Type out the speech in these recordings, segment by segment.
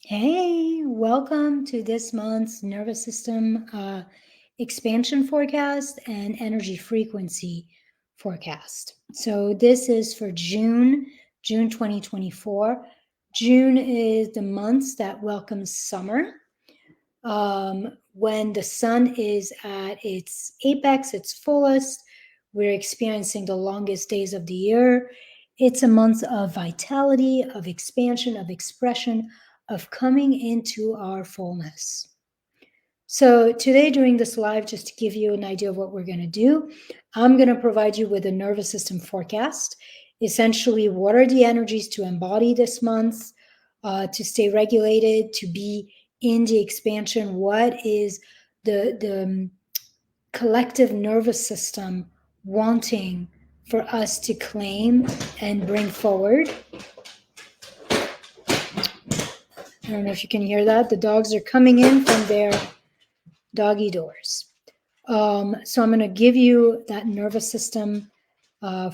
Hey, welcome to this month's nervous system expansion forecast and energy frequency forecast. So this is for June 2024. June is the month that welcomes summer. When the sun is at its apex, its fullest, we're experiencing the longest days of the year. It's a month of vitality, of expansion, of expression, of coming into our fullness. So, today during this live, just to give you an idea of what we're going to do, I'm going to provide you with a nervous system forecast. Essentially, what are the energies to embody this month, to stay regulated, to be in the expansion? What is the collective nervous system wanting for us to claim and bring forward? I don't know if you can hear that. The dogs are coming in from their doggy doors. So I'm going to give you that nervous system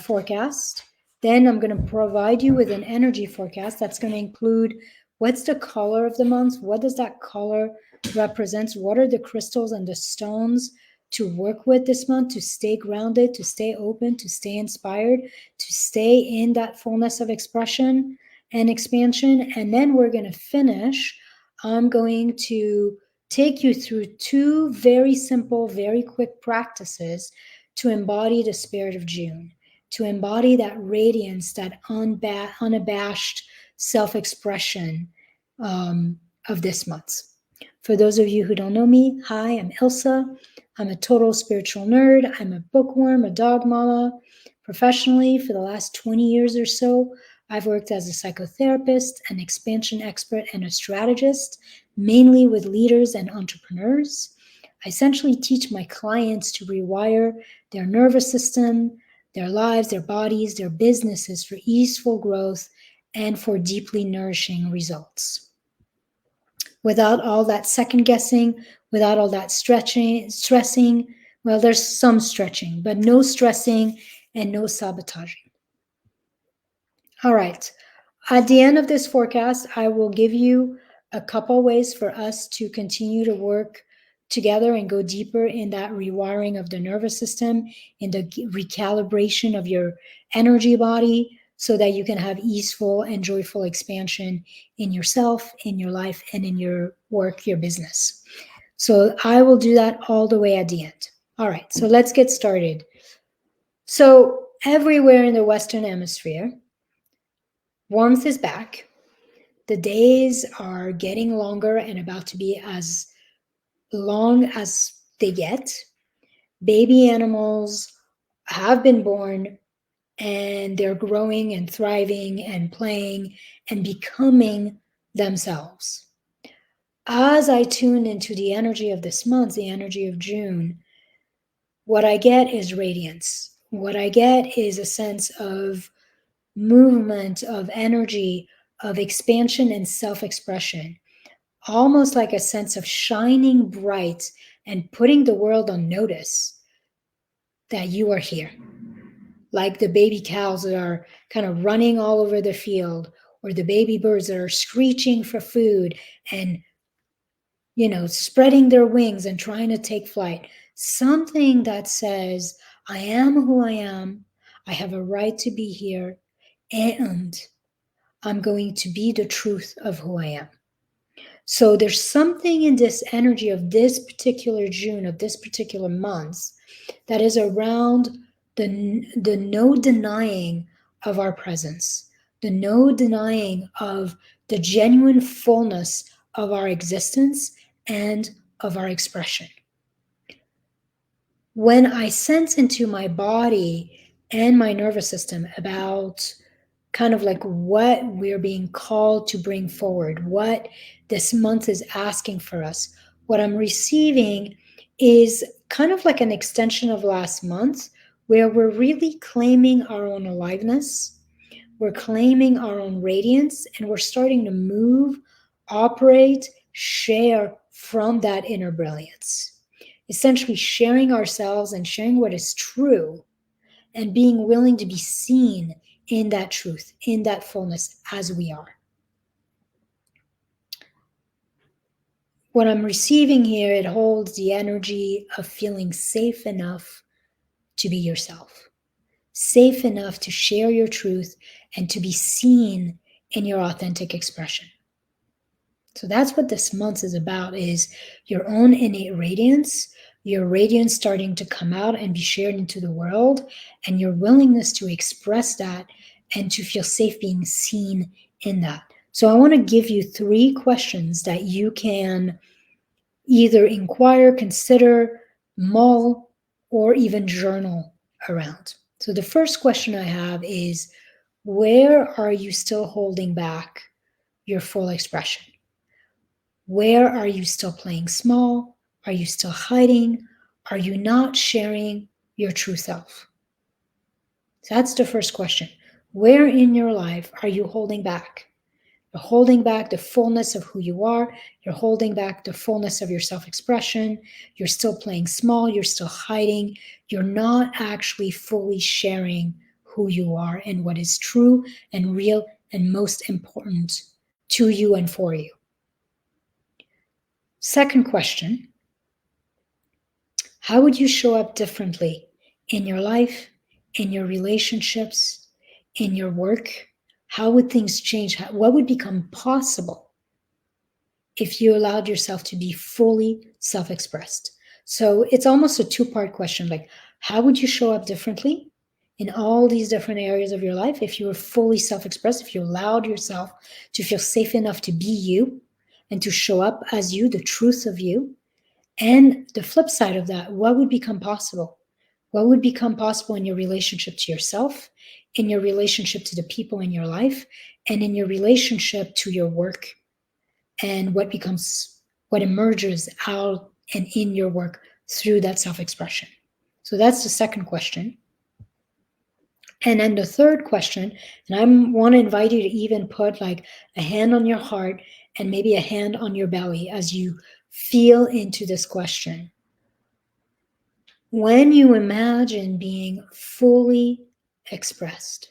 forecast. Then I'm going to provide you with an energy forecast that's going to include what's the color of the month, what does that color represent, what are the crystals and the stones to work with this month to stay grounded, to stay open, to stay inspired, to stay in that fullness of expression and expansion. And then we're going to finish. I'm going to take you through two very simple, very quick practices to embody the spirit of June, to embody that radiance, that unabashed self expression of this month. For those of you who don't know me, hi, I'm Ilsa. I'm a total spiritual nerd. I'm a bookworm, a dog mama. Professionally, for the last 20 years or so, I've worked as a psychotherapist, an expansion expert, and a strategist, mainly with leaders and entrepreneurs. I essentially teach my clients to rewire their nervous system, their lives, their bodies, their businesses for easeful growth and for deeply nourishing results. Without all that second guessing, without all that stressing, well, there's some stretching, but no stressing and no sabotaging. All right. At the end of this forecast, I will give you a couple ways for us to continue to work together and go deeper in that rewiring of the nervous system, in the recalibration of your energy body, so that you can have easeful and joyful expansion in yourself, in your life, and in your work, your business. So I will do that all the way at the end. All right, so let's get started. So, everywhere in the Western Hemisphere, warmth is back. The days are getting longer and about to be as long as they get. Baby animals have been born and they're growing and thriving and playing and becoming themselves. As I tune into the energy of this month, the energy of June, what I get is radiance. What I get is a sense of movement, of energy, of expansion and self expression, almost like a sense of shining bright and putting the world on notice that you are here. Like the baby cows that are kind of running all over the field, or the baby birds that are screeching for food and, spreading their wings and trying to take flight. Something that says, I am who I am, I have a right to be here, and I'm going to be the truth of who I am. So there's something in this energy of this particular June, of this particular month, that is around the no denying of our presence, the no denying of the genuine fullness of our existence and of our expression. When I sense into my body and my nervous system about kind of like what we're being called to bring forward, what this month is asking for us, what I'm receiving is kind of like an extension of last month, where we're really claiming our own aliveness, we're claiming our own radiance, and we're starting to move, operate, share from that inner brilliance. Essentially, sharing ourselves and sharing what is true and being willing to be seen in that truth, in that fullness as we are. what I'm receiving here, it holds the energy of feeling safe enough to be yourself, safe enough to share your truth and to be seen in your authentic expression. So that's what this month is about, is your own innate radiance, your radiance starting to come out and be shared into the world, and your willingness to express that and to feel safe being seen in that. So I want to give you 3 questions that you can either inquire, consider, mull, or even journal around. So the first question I have is, where are you still holding back your full expression? Where are you still playing small? Are you still hiding? Are you not sharing your true self? So that's the first question. Where in your life are you holding back? You're holding back the fullness of who you are. You're holding back the fullness of your self-expression. You're still playing small. You're still hiding. You're not actually fully sharing who you are and what is true and real and most important to you and for you. Second question, how would you show up differently in your life, in your relationships, in your work? How would things change? What would become possible if you allowed yourself to be fully self-expressed? So it's almost a 2-part question, like, how would you show up differently in all these different areas of your life if you were fully self-expressed, if you allowed yourself to feel safe enough to be you and to show up as you, the truth of you? And the flip side of that, what would become possible? What would become possible in your relationship to yourself, in your relationship to the people in your life, and in your relationship to your work, and what emerges out and in your work through that self-expression? So that's the second question. And then the third question, and I want to invite you to even put like a hand on your heart and maybe a hand on your belly as you feel into this question. When you imagine being fully expressed,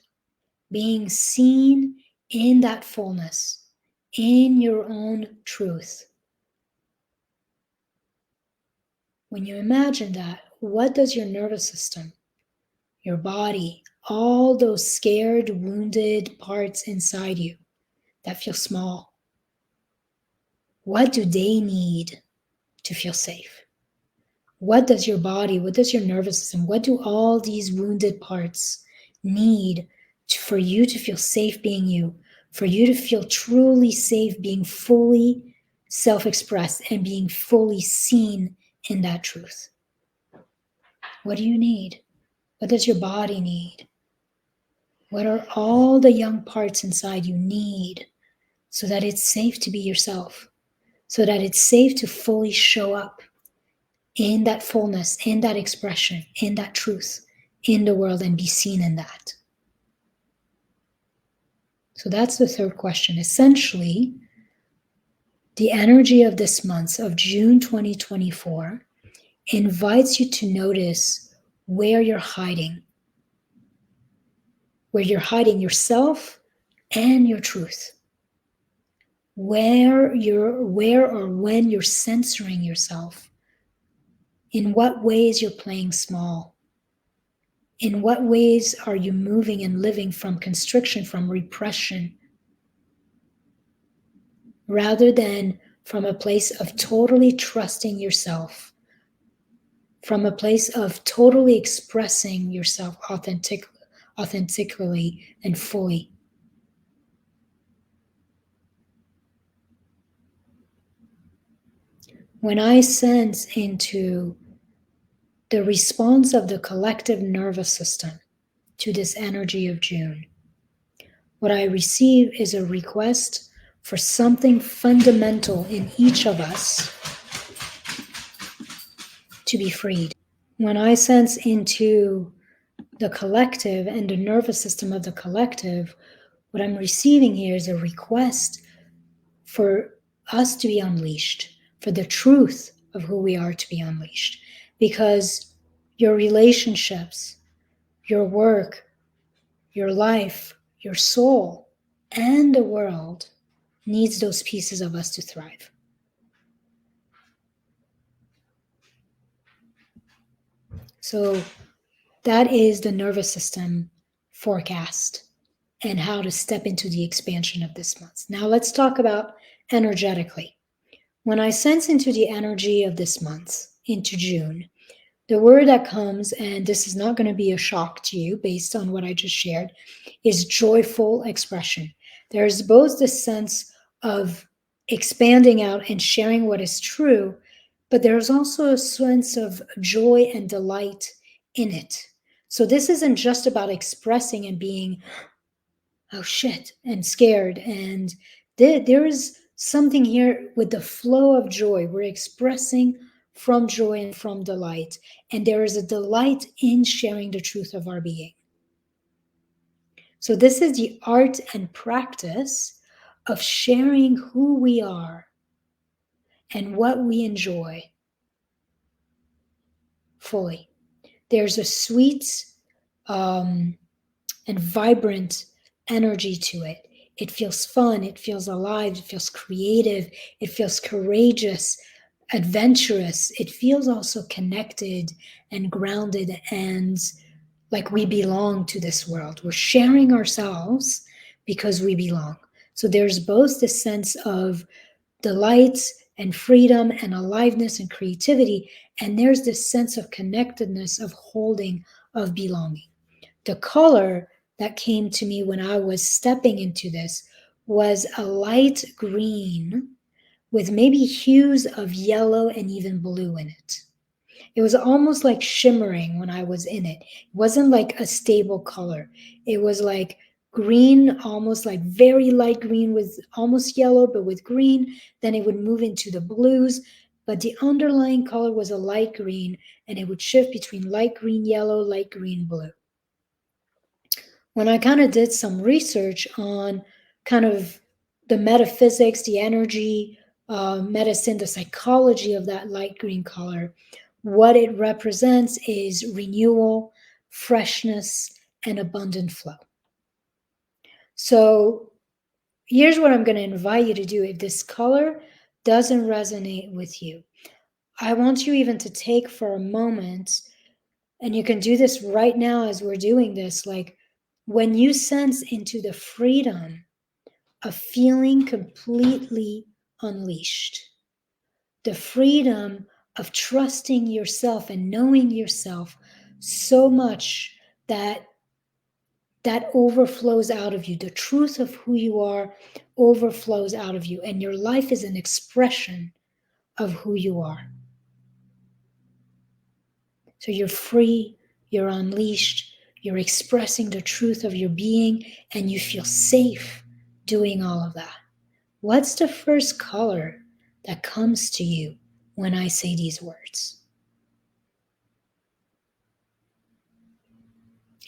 being seen in that fullness, in your own truth, when you imagine that, what does your nervous system, your body, all those scared, wounded parts inside you that feel small, what do they need to feel safe? What does your body, what does your nervous system, what do all these wounded parts need for you to feel safe being you, for you to feel truly safe being fully self-expressed and being fully seen in that truth? What do you need? What does your body need? What are all the young parts inside you need so that it's safe to be yourself, so that it's safe to fully show up in that fullness, in that expression, in that truth, in the world, and be seen in that? So that's the third question. Essentially, the energy of this month, of June 2024, invites you to notice where you're hiding yourself and your truth. Where or when you're censoring yourself. In what ways you're playing small. In what ways are you moving and living from constriction, from repression, rather than from a place of totally trusting yourself, from a place of totally expressing yourself authentically and fully. When I sense into the response of the collective nervous system to this energy of June, what I receive is a request for something fundamental in each of us to be freed. When I sense into the collective and the nervous system of the collective, what I'm receiving here is a request for us to be unleashed, for the truth of who we are to be unleashed. Because your relationships, your work, your life, your soul, and the world needs those pieces of us to thrive. So that is the nervous system forecast and how to step into the expansion of this month. Now let's talk about energetically. When I sense into the energy of this month, into June, the word that comes, and this is not going to be a shock to you based on what I just shared, is joyful expression. There's both the sense of expanding out and sharing what is true, but there's also a sense of joy and delight in it. So this isn't just about expressing and being, oh shit, and scared. And there is something here with the flow of joy. We're expressing from joy and from delight. And there is a delight in sharing the truth of our being. So this is the art and practice of sharing who we are and what we enjoy fully. There's a sweet and vibrant energy to it. It feels fun, it feels alive, it feels creative, it feels courageous, adventurous. It feels also connected and grounded and like we belong to this world. We're sharing ourselves because we belong. So there's both the sense of delight and freedom and aliveness and creativity, and there's this sense of connectedness, of holding, of belonging. The color that came to me when I was stepping into this was a light green with maybe hues of yellow and even blue in it. It was almost like shimmering when I was in it. It wasn't like a stable color. It was like green, almost like very light green with almost yellow, but with green. Then it would move into the blues. But the underlying color was a light green, and it would shift between light green, yellow, light green, blue. When I kind of did some research on kind of the metaphysics, the energy, medicine, the psychology of that light green color, what it represents is renewal, freshness, and abundant flow. So here's what I'm going to invite you to do. If this color doesn't resonate with you, I want you even to take for a moment, and you can do this right now as we're doing this, like when you sense into the freedom of feeling completely unleashed, the freedom of trusting yourself and knowing yourself so much that that overflows out of you. The truth of who you are overflows out of you, and your life is an expression of who you are. So you're free, you're unleashed, you're expressing the truth of your being, and you feel safe doing all of that. What's the first color that comes to you when I say these words?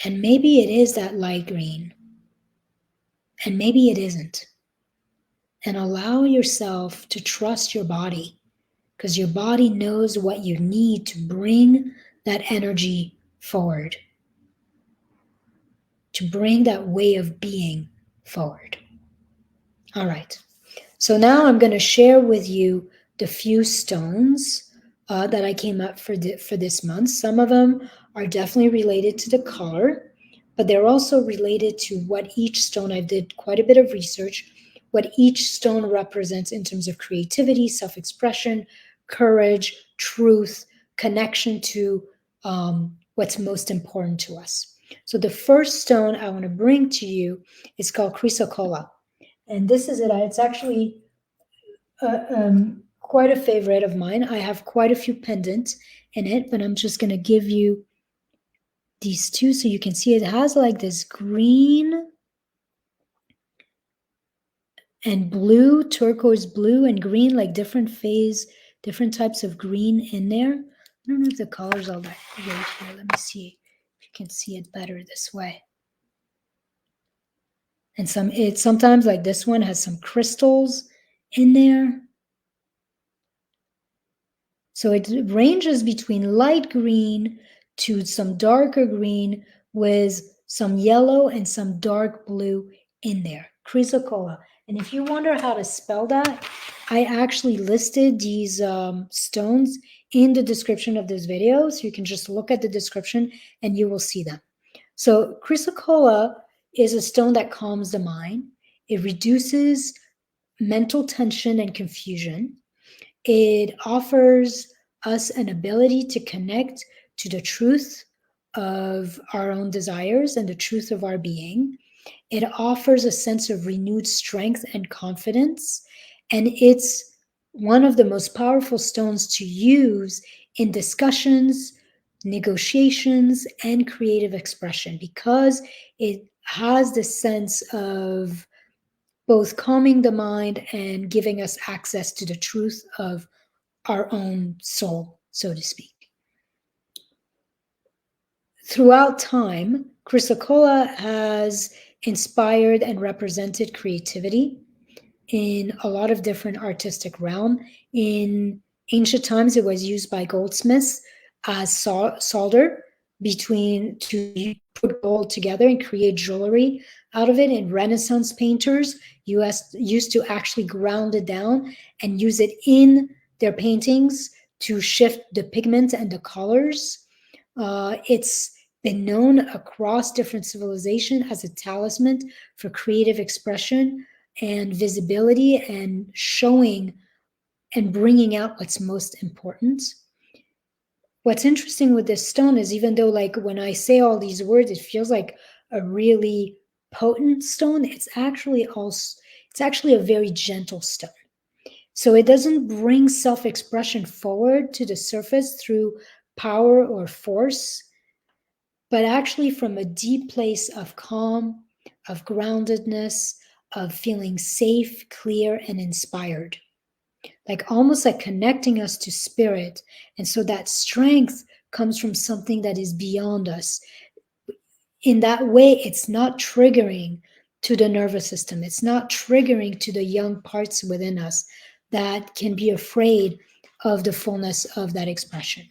And maybe it is that light green, and maybe it isn't. And allow yourself to trust your body, because your body knows what you need to bring that energy forward, to bring that way of being forward. All right. So now I'm going to share with you the few stones that I came up for this month. Some of them are definitely related to the color, but they're also related to what each stone, I did quite a bit of research, what each stone represents in terms of creativity, self-expression, courage, truth, connection to what's most important to us. So the first stone I want to bring to you is called chrysocolla. And this is it. It's actually quite a favorite of mine. I have quite a few pendants in it, but I'm just going to give you these two so you can see it has like this green and blue, turquoise blue and green, like different phase, different types of green in there. I don't know if the colors are that great here. Let me see if you can see it better this way. And sometimes like this one has some crystals in there. So it ranges between light green to some darker green with some yellow and some dark blue in there. Chrysocolla. And if you wonder how to spell that, I actually listed these stones in the description of this video. So you can just look at the description and you will see them. So chrysocolla is a stone that calms the mind. It reduces mental tension and confusion. It offers us an ability to connect to the truth of our own desires and the truth of our being. It offers a sense of renewed strength and confidence. And it's one of the most powerful stones to use in discussions, negotiations, and creative expression because it has the sense of both calming the mind and giving us access to the truth of our own soul, so to speak. Throughout time, chrysocolla has inspired and represented creativity in a lot of different artistic realm. In ancient times, it was used by goldsmiths as solder to put gold together and create jewelry out of it. And Renaissance painters used to actually ground it down and use it in their paintings to shift the pigment and the colors. It's been known across different civilization as a talisman for creative expression and visibility and showing and bringing out what's most important. What's interesting with this stone is even though like when I say all these words, it feels like a really potent stone, it's actually a very gentle stone. So it doesn't bring self-expression forward to the surface through power or force, but actually from a deep place of calm, of groundedness, of feeling safe, clear, and inspired. Like almost like connecting us to spirit. And so that strength comes from something that is beyond us. In that way, it's not triggering to the nervous system. It's not triggering to the young parts within us that can be afraid of the fullness of that expression.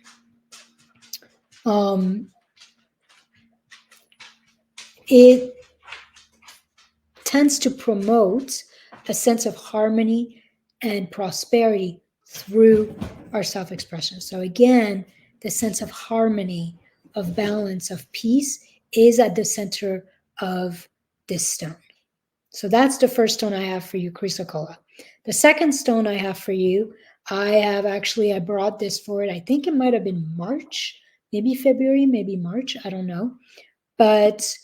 It tends to promote a sense of harmony and prosperity through our self-expression. So again, the sense of harmony, of balance, of peace is at the center of this stone. So that's the first stone I have for you, chrysocolla. The second stone I have for you, I brought this for it. I think it might have been March, maybe February, maybe March. I don't know. But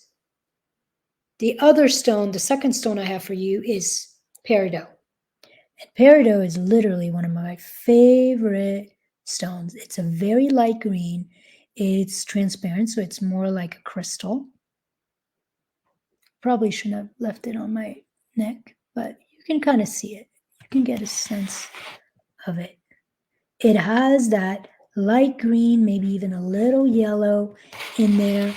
the other stone, the second stone I have for you is peridot. And peridot is literally one of my favorite stones. It's a very light green. It's transparent, so it's more like a crystal. Probably shouldn't have left it on my neck, but you can kind of see it. You can get a sense of it. It has that light green, maybe even a little yellow in there.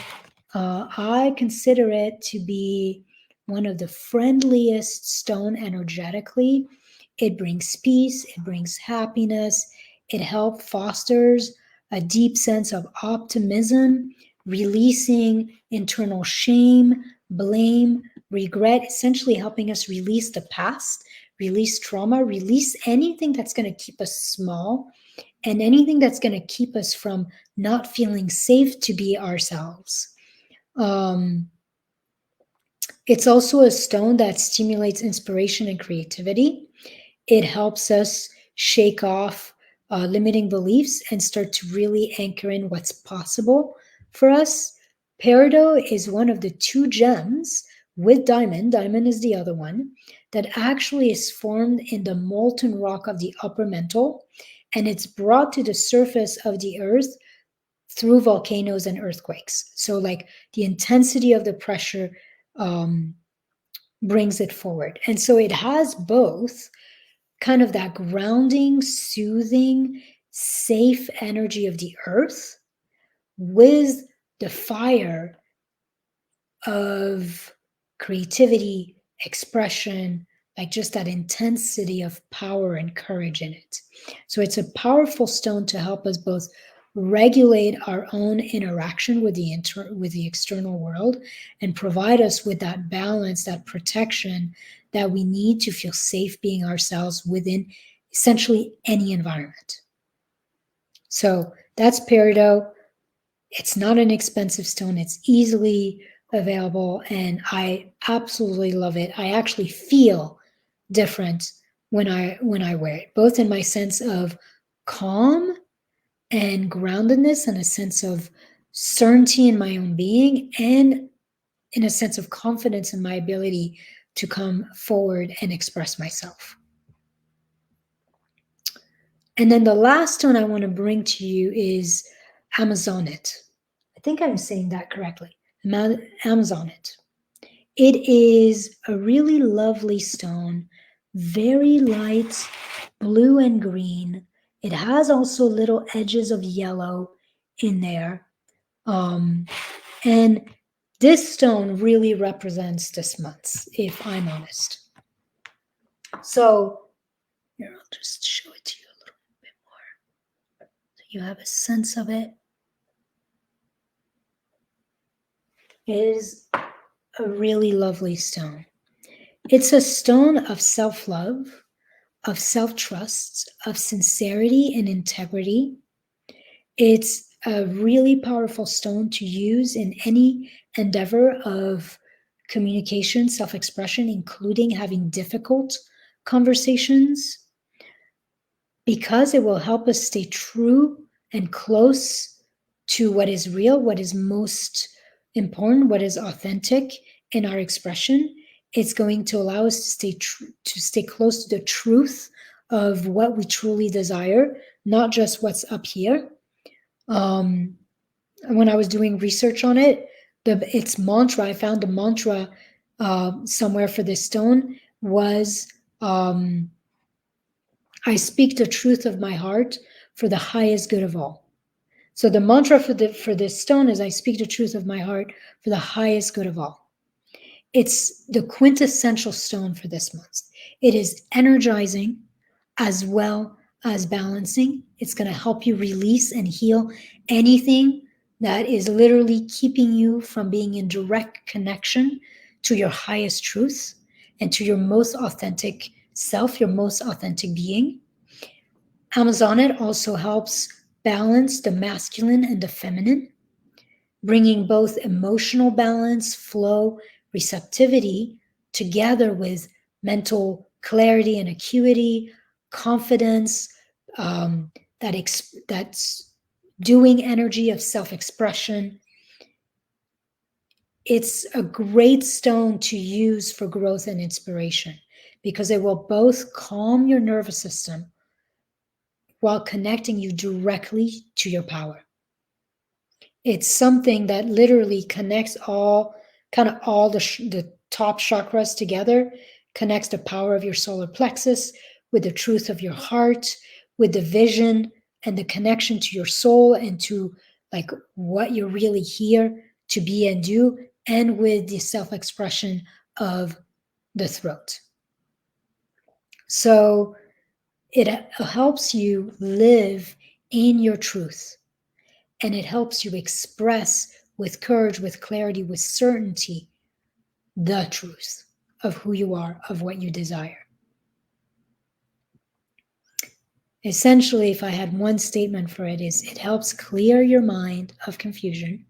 I consider it to be one of the friendliest stone energetically. It brings peace, it brings happiness, it helps fosters a deep sense of optimism, releasing internal shame, blame, regret, essentially helping us release the past, release trauma, release anything that's going to keep us small and anything that's going to keep us from not feeling safe to be ourselves. It's also a stone that stimulates inspiration and creativity. It helps us shake off limiting beliefs and start to really anchor in what's possible for us. Peridot is one of the two gems with diamond is the other one, that actually is formed in the molten rock of the upper mantle, and it's brought to the surface of the earth through volcanoes and earthquakes. So like the intensity of the pressure brings it forward. And so it has both kind of that grounding, soothing, safe energy of the earth with the fire of creativity, expression, like just that intensity of power and courage in it. So it's a powerful stone to help us both regulate our own interaction with the external world, and provide us with that balance, that protection that we need to feel safe being ourselves within essentially any environment. So that's peridot. It's not an expensive stone. It's easily available, and I absolutely love it. I actually feel different when I wear it, both in my sense of calm and groundedness, and a sense of certainty in my own being, and in a sense of confidence in my ability to come forward and express myself. And then the last stone I want to bring to you is Amazonite. I think I'm saying that correctly. Amazonite. It is a really lovely stone, very light blue and green. It has also little edges of yellow in there. And this stone really represents this month, if I'm honest. So here, I'll just show it to you a little bit more so you have a sense of it. It is a really lovely stone. It's a stone of self-love, of self-trust, of sincerity and integrity. It's a really powerful stone to use in any endeavor of communication, self-expression, including having difficult conversations, because it will help us stay true and close to what is real, what is most important, what is authentic in our expression. It's going to allow us to stay close to the truth of what we truly desire, not just what's up here. When I was doing research on it, its mantra, I found the mantra somewhere for this stone was, I speak the truth of my heart for the highest good of all. So the mantra for this stone is, I speak the truth of my heart for the highest good of all. It's the quintessential stone for this month. It is energizing as well as balancing. It's going to help you release and heal anything that is literally keeping you from being in direct connection to your highest truth and to your most authentic self, your most authentic being. Amazonite also helps balance the masculine and the feminine, bringing both emotional balance, flow, receptivity together with mental clarity and acuity, confidence, that's doing energy of self-expression. It's a great stone to use for growth and inspiration because it will both calm your nervous system while connecting you directly to your power. It's something that literally connects all the top chakras together, connects the power of your solar plexus with the truth of your heart, with the vision and the connection to your soul and to like what you're really here to be and do, and with the self-expression of the throat. So it helps you live in your truth, and it helps you express with courage, with clarity, with certainty, the truth of who you are, of what you desire. Essentially, if I had one statement for it, is it helps clear your mind of confusion,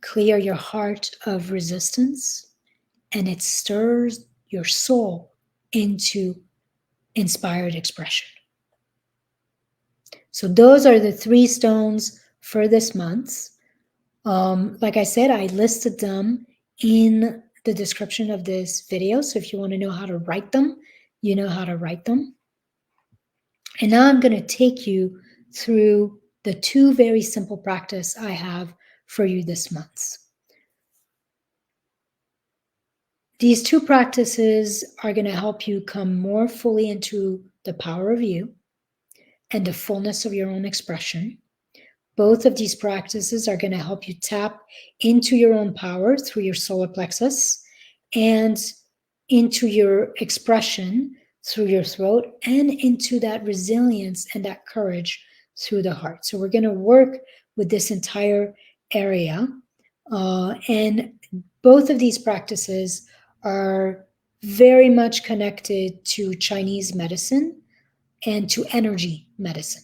clear your heart of resistance, and it stirs your soul into inspired expression. So those are the 3 stones for this month. Like I said, I listed them in the description of this video. So if you want to know how to write them, you know how to write them. And now I'm going to take you through the 2 very simple practices I have for you this month. These 2 practices are going to help you come more fully into the power of you and the fullness of your own expression. Both of these practices are going to help you tap into your own power through your solar plexus and into your expression through your throat, and into that resilience and that courage through the heart. So we're going to work with this entire area. And both of these practices are very much connected to Chinese medicine and to energy medicine.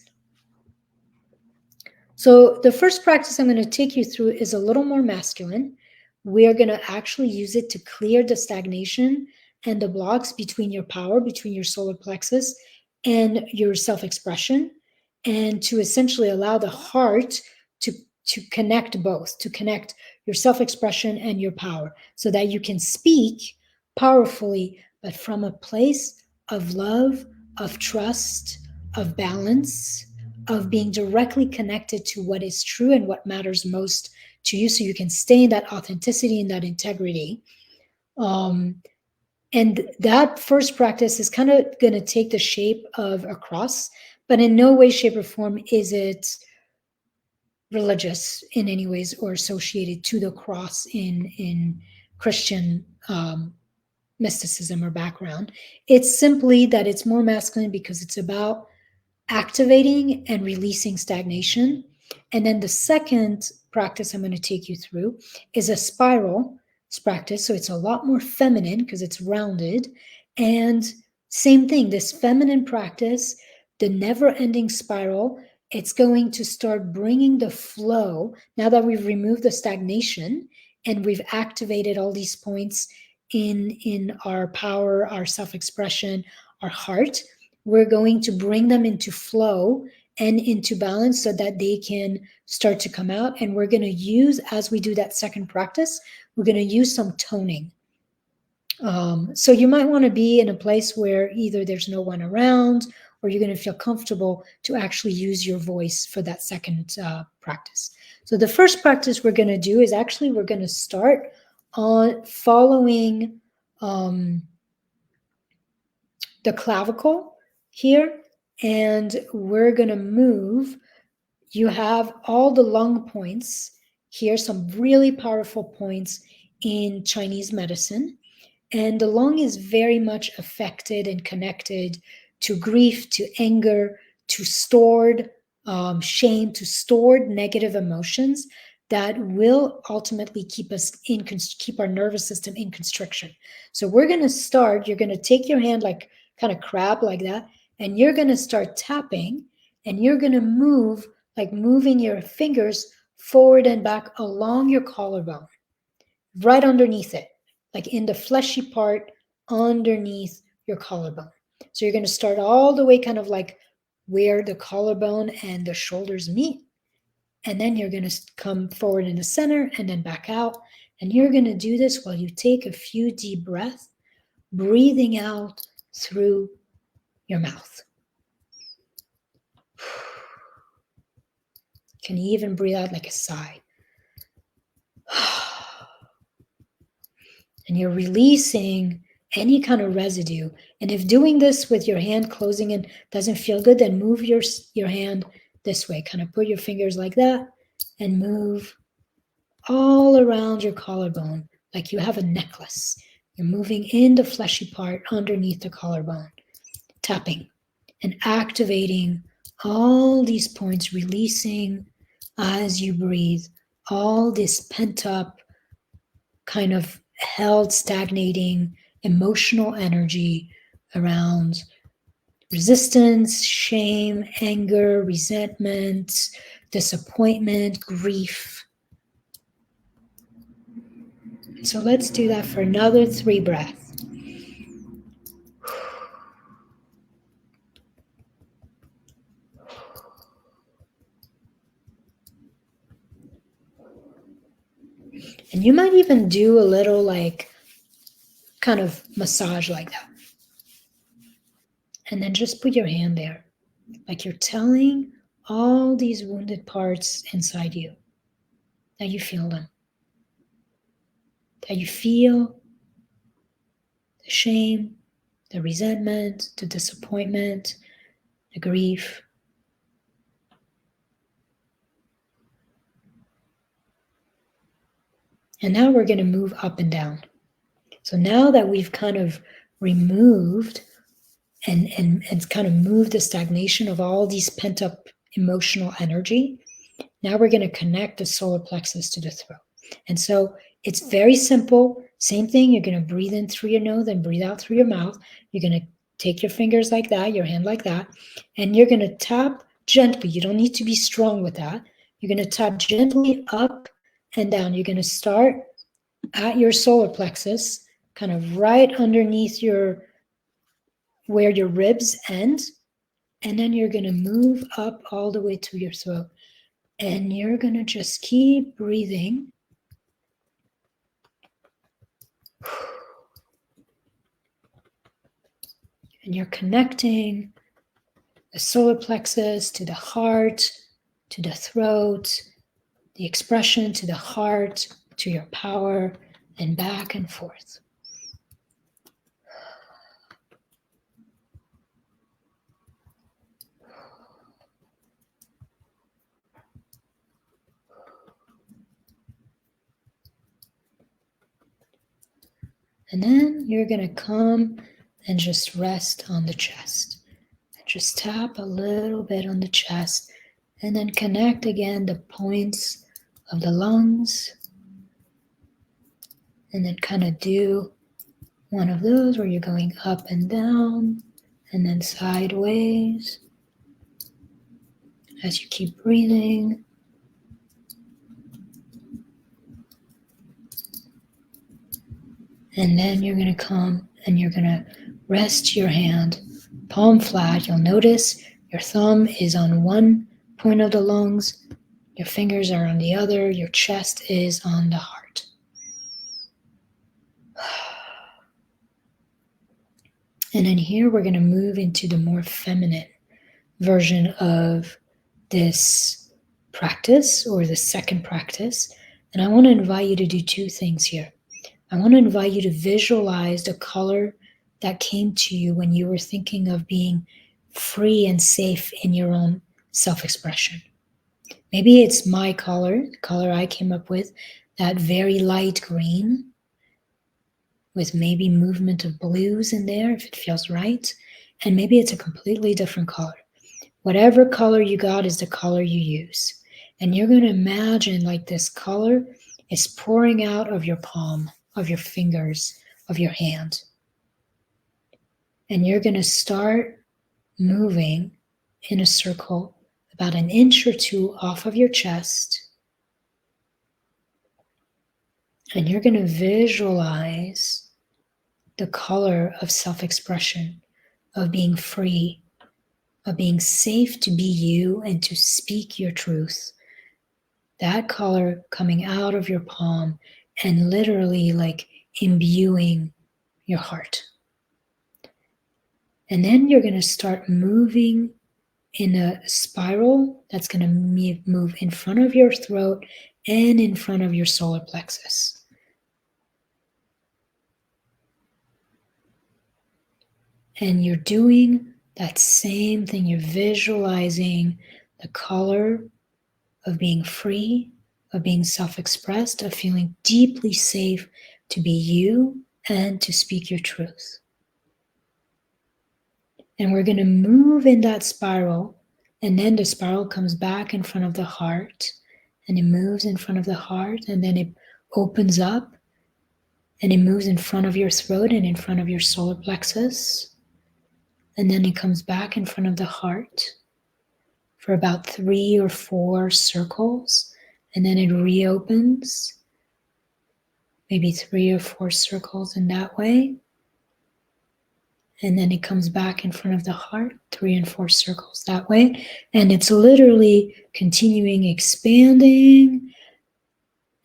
So the first practice I'm going to take you through is a little more masculine. We are going to actually use it to clear the stagnation and the blocks between your power, between your solar plexus and your self-expression, and to essentially allow the heart to connect both, to connect your self-expression and your power, so that you can speak powerfully, but from a place of love, of trust, of balance, of being directly connected to what is true and what matters most to you, so you can stay in that authenticity and that integrity. And that first practice is kind of going to take the shape of a cross, but in no way, shape, or form is it religious in any ways or associated to the cross in Christian mysticism or background. It's simply that it's more masculine because it's about activating and releasing stagnation. And then the second practice I'm going to take you through is a spiral practice. So it's a lot more feminine because it's rounded. And same thing, this feminine practice, the never-ending spiral, it's going to start bringing the flow. Now that we've removed the stagnation and we've activated all these points in our power, our self-expression, our heart, we're going to bring them into flow and into balance so that they can start to come out. And we're going to use, as we do that second practice, we're going to use some toning. So you might want to be in a place where either there's no one around or you're going to feel comfortable to actually use your voice for that second practice. So the first practice we're going to do is actually we're going to start on following the clavicle here, and we're going to move. You have all the lung points here, some really powerful points in Chinese medicine. And the lung is very much affected and connected to grief, to anger, to stored shame, to stored negative emotions that will ultimately keep our nervous system in constriction. So we're going to start, you're going to take your hand like kind of crab like that, and you're going to start tapping, and you're going to move, like moving your fingers forward and back along your collarbone, right underneath it, like in the fleshy part underneath your collarbone. So you're going to start all the way kind of like where the collarbone and the shoulders meet. And then you're going to come forward in the center and then back out. And you're going to do this while you take a few deep breaths, breathing out through your mouth. Can you even breathe out like a sigh? And you're releasing any kind of residue. And if doing this with your hand closing in doesn't feel good, then move your hand this way. Kind of put your fingers like that and move all around your collarbone like you have a necklace. You're moving in the fleshy part underneath the collarbone, tapping and activating all these points, releasing as you breathe all this pent up kind of held, stagnating emotional energy around resistance, shame, anger, resentment, disappointment, grief. So let's do that for another 3 breaths. And you might even do a little like kind of massage like that. And then just put your hand there, like you're telling all these wounded parts inside you that you feel them, that you feel the shame, the resentment, the disappointment, the grief. And now we're going to move up and down. So now that we've kind of removed and kind of moved the stagnation of all these pent up emotional energy. Now we're going to connect the solar plexus to the throat. And so it's very simple. Same thing. You're going to breathe in through your nose and breathe out through your mouth. You're going to take your fingers like that, your hand like that, and you're going to tap gently. You don't need to be strong with that. You're going to tap gently up and down. You're going to start at your solar plexus, kind of right underneath where your ribs end, and then you're going to move up all the way to your throat. And you're going to just keep breathing. And you're connecting the solar plexus to the heart, to the throat, the expression to the heart, to your power, and back and forth. And then you're going to come and just rest on the chest. Just tap a little bit on the chest and then connect again the points of the lungs. And then kind of do one of those where you're going up and down and then sideways as you keep breathing. And then you're going to come and you're going to rest your hand palm flat. You'll notice your thumb is on one point of the lungs, your fingers are on the other, your chest is on the heart. And then here we're going to move into the more feminine version of this practice, or the second practice. And I want to invite you to do two things here. I want to invite you to visualize the color that came to you when you were thinking of being free and safe in your own self-expression. Maybe it's my color, the color I came up with, that very light green with maybe movement of blues in there if it feels right. And maybe it's a completely different color. Whatever color you got is the color you use. And you're going to imagine like this color is pouring out of your palm, of your fingers, of your hand. And you're going to start moving in a circle about an inch or two off of your chest. And you're going to visualize the color of self-expression, of being free, of being safe to be you and to speak your truth. That color coming out of your palm and literally like imbuing your heart. And then you're going to start moving in a spiral that's going to move in front of your throat and in front of your solar plexus. And you're doing that same thing. You're visualizing the color of being free, of being self-expressed, of feeling deeply safe to be you and to speak your truth. And we're going to move in that spiral, and then the spiral comes back in front of the heart, and it moves in front of the heart, and then it opens up, and it moves in front of your throat and in front of your solar plexus. And then it comes back in front of the heart for about 3 or 4 circles. And then it reopens, maybe 3 or 4 circles in that way. And then it comes back in front of the heart, 3 and 4 circles that way. And it's literally continuing expanding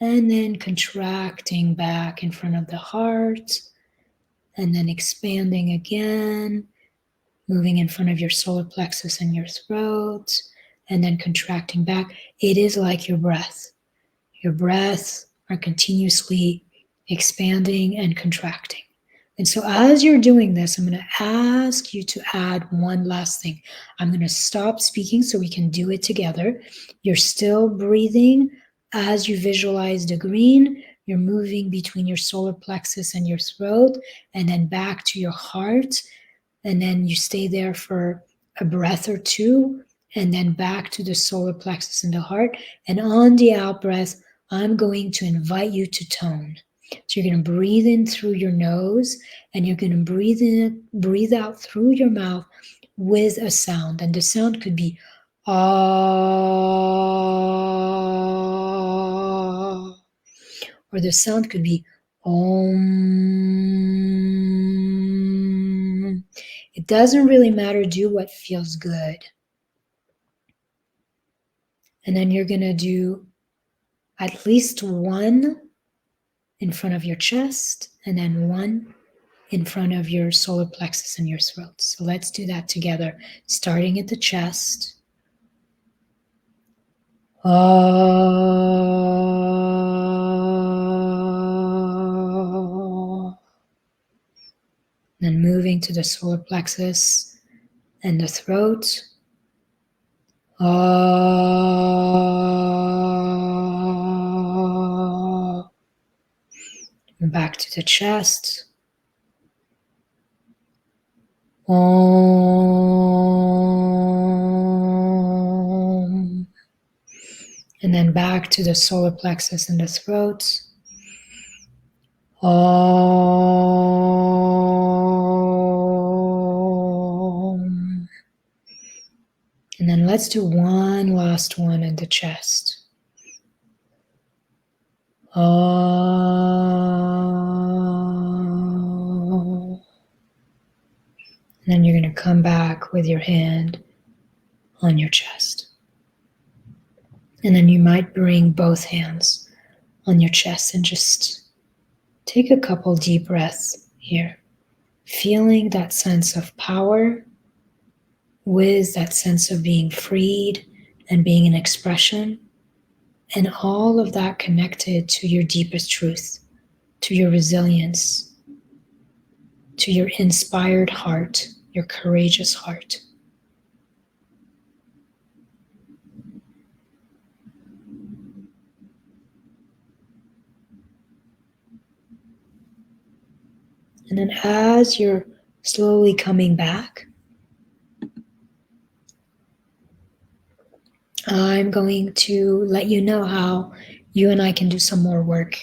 and then contracting back in front of the heart. And then expanding again, moving in front of your solar plexus and your throat, and then contracting back. It is like your breath. Your breath are continuously expanding and contracting. And so as you're doing this, I'm going to ask you to add one last thing. I'm going to stop speaking so we can do it together. You're still breathing as you visualize the green. You're moving between your solar plexus and your throat, and then back to your heart. And then you stay there for a breath or two, and then back to the solar plexus and the heart. And on the out breath, I'm going to invite you to tone. So you're going to breathe in through your nose, and you're going to breathe out through your mouth with a sound. And the sound could be ah, or the sound could be om. It doesn't really matter. Do what feels good. And then you're going to do at least one in front of your chest, and then one in front of your solar plexus and your throat. So let's do that together, starting at the chest. Then moving to the solar plexus and the throat. Back to the chest. Om. And then back to the solar plexus and the throat. Om. And then let's do one last one in the chest. Om. And then you're going to come back with your hand on your chest. And then you might bring both hands on your chest and just take a couple deep breaths here, feeling that sense of power with that sense of being freed and being an expression, and all of that connected to your deepest truth, to your resilience, to your inspired heart, your courageous heart. And then as you're slowly coming back, I'm going to let you know how you and I can do some more work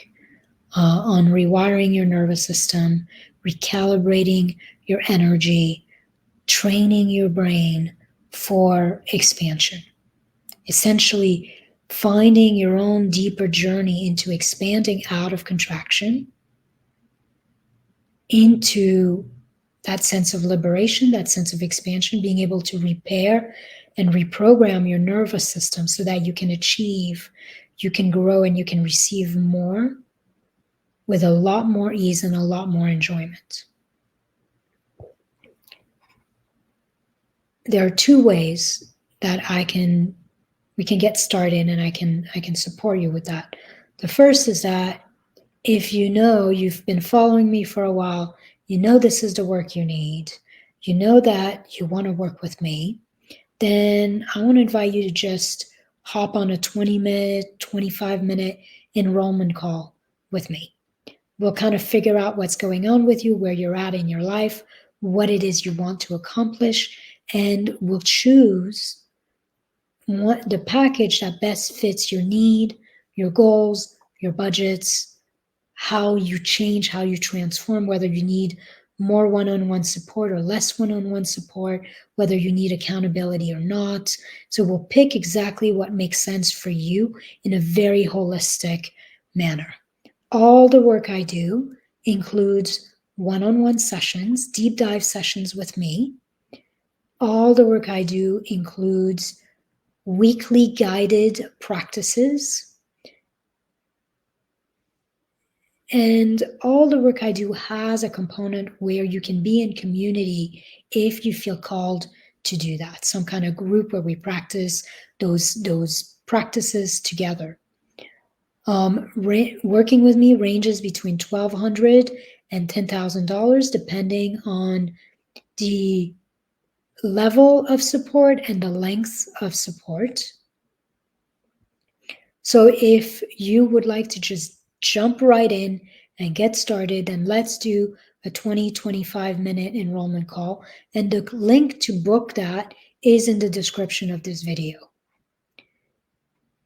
on rewiring your nervous system, recalibrating your energy, training your brain for expansion. Essentially, finding your own deeper journey into expanding out of contraction, into that sense of liberation, that sense of expansion, being able to repair and reprogram your nervous system so that you can achieve, you can grow, and you can receive more with a lot more ease and a lot more enjoyment. There are two ways that we can get started, and I can support you with that. The first is that if you know you've been following me for a while, you know this is the work you need, you know that you want to work with me, then I want to invite you to just hop on a 20-minute, 25-minute enrollment call with me. We'll kind of figure out what's going on with you, where you're at in your life, what it is you want to accomplish, and we'll choose the package that best fits your need, your goals, your budgets, how you change, how you transform, whether you need more one-on-one support or less one-on-one support, whether you need accountability or not. So we'll pick exactly what makes sense for you in a very holistic manner. All the work I do includes one-on-one sessions, deep dive sessions with me. All the work I do includes weekly guided practices. And all the work I do has a component where you can be in community if you feel called to do that. Some kind of group where we practice those practices together. Working with me ranges between $1,200 and $10,000, depending on the level of support and the length of support. So if you would like to just jump right in and get started, then let's do a 25-minute enrollment call. And the link to book that is in the description of this video.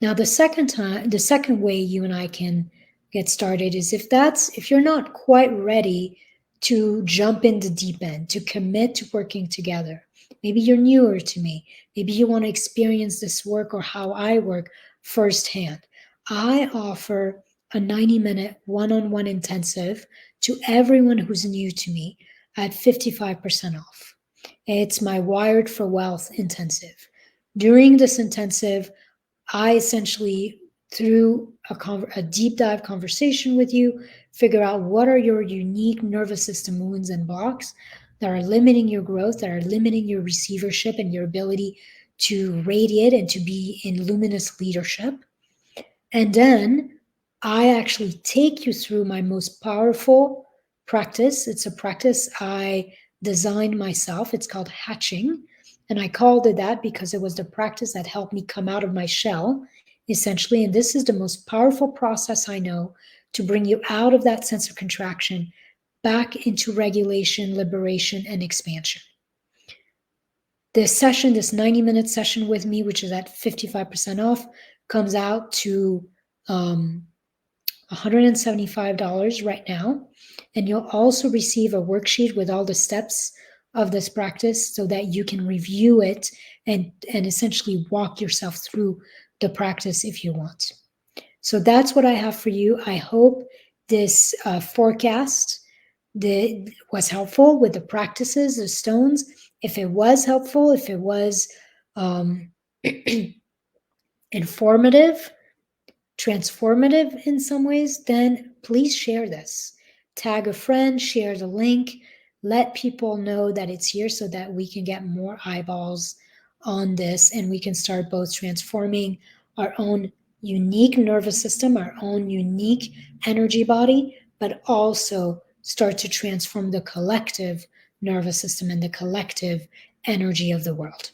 Now, the second way you and I can get started is if you're not quite ready to jump in the deep end, to commit to working together. Maybe you're newer to me. Maybe you want to experience this work or how I work firsthand. I offer a 90-minute one-on-one intensive to everyone who's new to me at 55% off. It's my Wired for Wealth intensive. During this intensive, I essentially, through a deep dive conversation with you, figure out what are your unique nervous system wounds and blocks that are limiting your growth, that are limiting your receivership and your ability to radiate and to be in luminous leadership. And then I actually take you through my most powerful practice. It's a practice I designed myself. It's called hatching. And I called it that because it was the practice that helped me come out of my shell, essentially. And this is the most powerful process I know to bring you out of that sense of contraction back into regulation, liberation, and expansion. This 90-minute session with me, which is at 55% off, comes out to $175 right now. And you'll also receive a worksheet with all the steps of this practice so that you can review it and essentially walk yourself through the practice if you want. So that's what I have for you. I hope this forecast was helpful with the practices, the stones. If it was helpful, if it was informative, transformative in some ways, then please share this. Tag a friend, share the link, let people know that it's here so that we can get more eyeballs on this and we can start both transforming our own unique nervous system, our own unique energy body, but also start to transform the collective nervous system and the collective energy of the world.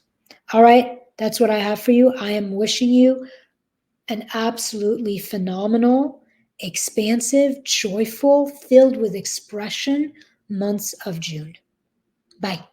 All right, that's what I have for you. I am wishing you an absolutely phenomenal, expansive, joyful, filled with expression months of June. Bye.